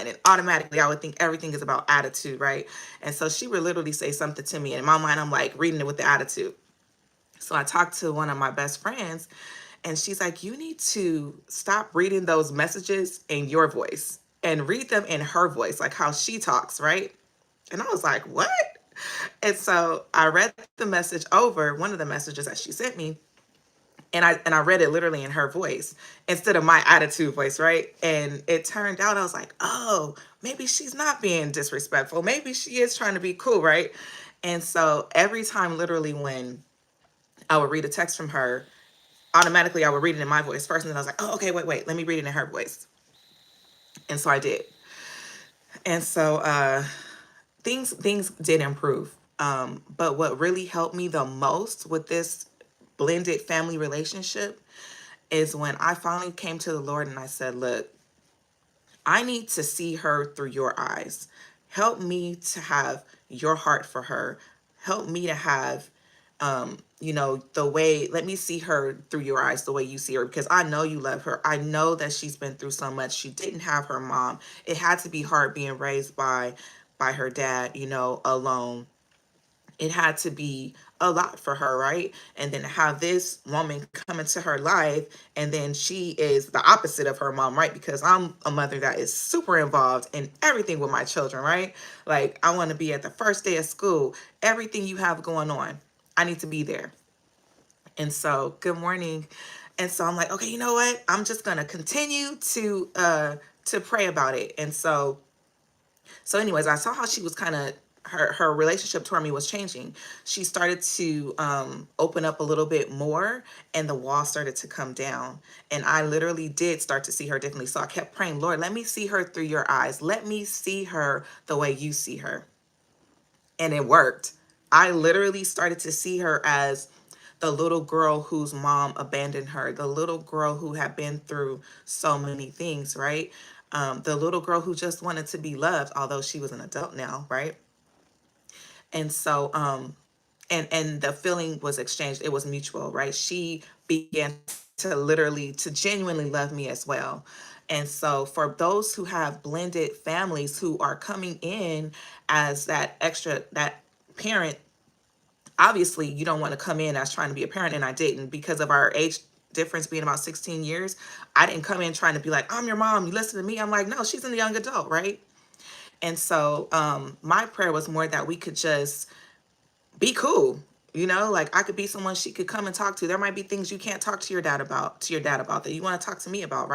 mind, and automatically I would think everything is about attitude, right? And so she would literally say something to me, and in my mind I'm like reading it with the attitude. So I talked to one of my best friends, and she's like, you need to stop reading those messages in your voice and read them in her voice, like how she talks, right? And I was like, what? And so I read the message over, one of the messages that she sent me, and I read it literally in her voice instead of my attitude voice, right? And it turned out I was like, oh, maybe she's not being disrespectful. Maybe she is trying to be cool, right? And so every time, literally, when I would read a text from her, automatically I would read it in my voice first, and then I was like, oh, okay, wait, let me read it in her voice. And so I did. And so things did improve. But what really helped me the most with this blended family relationship is when I finally came to the Lord and I said, look, I need to see her through your eyes. Help me to have your heart for her. Help me to have, the way, let me see her through your eyes, the way you see her, because I know you love her. I know that she's been through so much. She didn't have her mom. It had to be hard being raised by her dad, alone. It had to be a lot for her, right? And then to have this woman come into her life, and then she is the opposite of her mom, right? Because I'm a mother that is super involved in everything with my children, right? Like, I want to be at the first day of school, everything you have going on, I need to be there. And so, good morning. And so I'm like, okay, you know what? I'm just gonna continue to pray about it. And so anyways, I saw how she was kind of, her relationship toward me was changing. She started to open up a little bit more, and the wall started to come down. And I literally did start to see her differently. So I kept praying, Lord, let me see her through your eyes. Let me see her the way you see her. And it worked. I literally started to see her as the little girl whose mom abandoned her, the little girl who had been through so many things, right? The little girl who just wanted to be loved, although she was an adult now, right? And so, and the feeling was exchanged. It was mutual, right? She began to literally, to genuinely love me as well. And so for those who have blended families who are coming in as that extra, that parent, obviously you don't want to come in as trying to be a parent, and I didn't, because of our age difference being about 16 years. I didn't come in trying to be like, I'm your mom, you listen to me. I'm like, no, she's a young adult, right? And so my prayer was more that we could just be cool. Like, I could be someone she could come and talk to. There might be things you can't talk to your dad about, that you want to talk to me about, right?